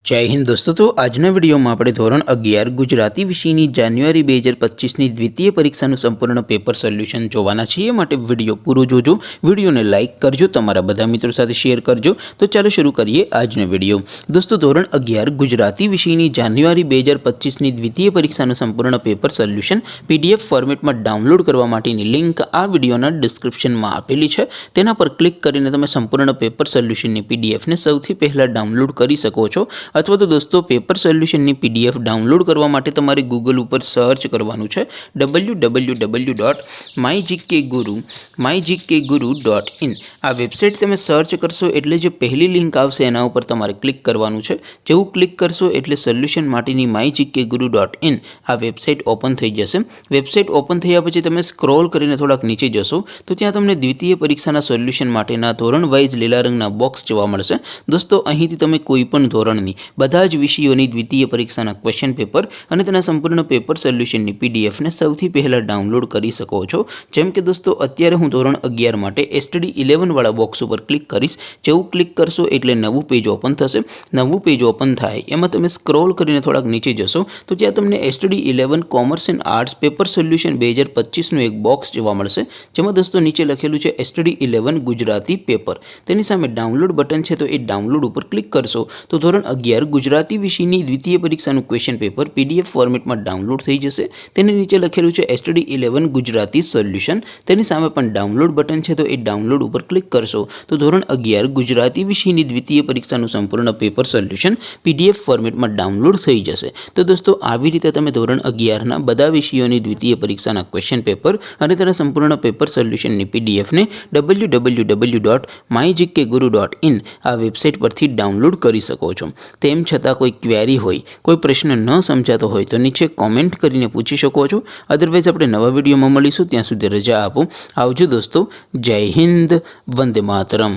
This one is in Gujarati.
जय हिंद दोस्तों। तो આજના વિડીયોમાં આપણે ધોરણ 11 ગુજરાતી વિષયની જાન્યુઆરી 2025ની દ્વિતીય પરીક્ષાનું સંપૂર્ણ પેપર સોલ્યુશન જોવાના છીએ। માટે વિડીયો પૂરો જોજો, વિડીયોને લાઇક કરજો, તમારા બધા મિત્રો સાથે શેર કરજો। તો ચાલો શરૂ કરીએ આજનો વિડીયો। દોસ્તો ધોરણ 11 ગુજરાતી વિષયની જાન્યુઆરી 2025ની દ્વિતીય પરીક્ષાનું સંપૂર્ણ પેપર સોલ્યુશન PDF ફોર્મેટમાં ડાઉનલોડ કરવા માટેની લિંક આ વિડીયોના ડિસ્ક્રિપ્શનમાં આપેલી છે। તેના પર ક્લિક કરીને તમે સંપૂર્ણ પેપર સોલ્યુશનની PDFને સૌથી પહેલા ડાઉનલોડ કરી શકો છો। अथवा तो दोस्तों पेपर सोल्यूशन की PDF डाउनलॉड करवा माटे तमारे गूगल पर सर्च करवानुं छे www.mygkguru.in। आ वेबसाइट तमे सर्च करशो एटले जो पहली लिंक आवशे एना उपर तमारे क्लिक करवानुं छे। जेवुं क्लिक करशो एटले सोल्यूशन माटेनी mygkguru.in आ वेबसाइट ओपन थई जशे। वेबसाइट ओपन थया पछी तमे स्क्रॉल करीने थोड़ाक नीचे जशो तो त्यां तमने द्वितीय परीक्षाना सोल्यूशन माटेना धोरण वाइज लीला रंगना बॉक्स जोवा मळशे। दोस्तों અહીંથી તમે કોઈ પણ ધોરણની બધા જ વિષયોની દ્વિતીય પરીક્ષાના ક્વેશ્ચન પેપર અને તેના સંપૂર્ણ પેપર સોલ્યુશનની PDF ને સૌથી પહેલા ડાઉનલોડ કરી શકો છો। જેમ કે દોસ્તો અત્યારે હું ધોરણ 11 માટે STD 11 વાળા બોક્સ ઉપર ક્લિક કરીશ। જેવું ક્લિક કરશો એટલે નવું પેજ ઓપન થશે। નવું પેજ ઓપન થાય એમાં તમે સ્ક્રોલ કરીને થોડાક નીચે જશો તો ત્યાં તમને STD 11 commerce and arts paper solution 2025 નું એક બોક્સ જોવા મળશે। જેમાં દોસ્તો નીચે લખેલું છે STD 11 ગુજરાતી પેપર। તેની સામે ડાઉનલોડ બટન છે તો એ ડાઉનલોડ ઉપર ક્લિક કરશો तो ધોરણ 11 ગુજરાતી વિષયની દ્વિતીય પરીક્ષાનું ક્વેશ્ચન પેપર PDF ફોર્મેટમાં ડાઉનલોડ થઈ જશે। તેની નીચે લખેલું છે STD 11 ગુજરાતી સોલ્યુશન। તેની સામે પણ ડાઉનલોડ બટન છે તો એ ડાઉનલોડ ઉપર ક્લિક કરશો તો ધોરણ 11 ગુજરાતી વિષયની દ્વિતીય પરીક્ષાનું સંપૂર્ણ પેપર સોલ્યુશન PDF ફોર્મેટમાં ડાઉનલોડ થઈ જશે। તો દોસ્તો આવી રીતે તમે ધોરણ 11ના બધા વિષયોની દ્વિતીય પરીક્ષાના ક્વેશ્ચન પેપર અને તેના સંપૂર્ણ પેપર સોલ્યુશનની PDF ને www.mygkguru.in આ વેબસાઇટ પરથી ડાઉનલોડ કરી શકો છો। તેમ છતાં કોઈ ક્વેરી હોય, કોઈ પ્રશ્ન ન સમજાતો હોય તો નીચે કોમેન્ટ કરીને પૂછી શકો છો। અધરવાઇઝ આપણે નવા વિડીયોમાં મળીશું, ત્યાં સુધી રજા આપો। આવજો દોસ્તો। જય હિન્દ, વંદે માતરમ।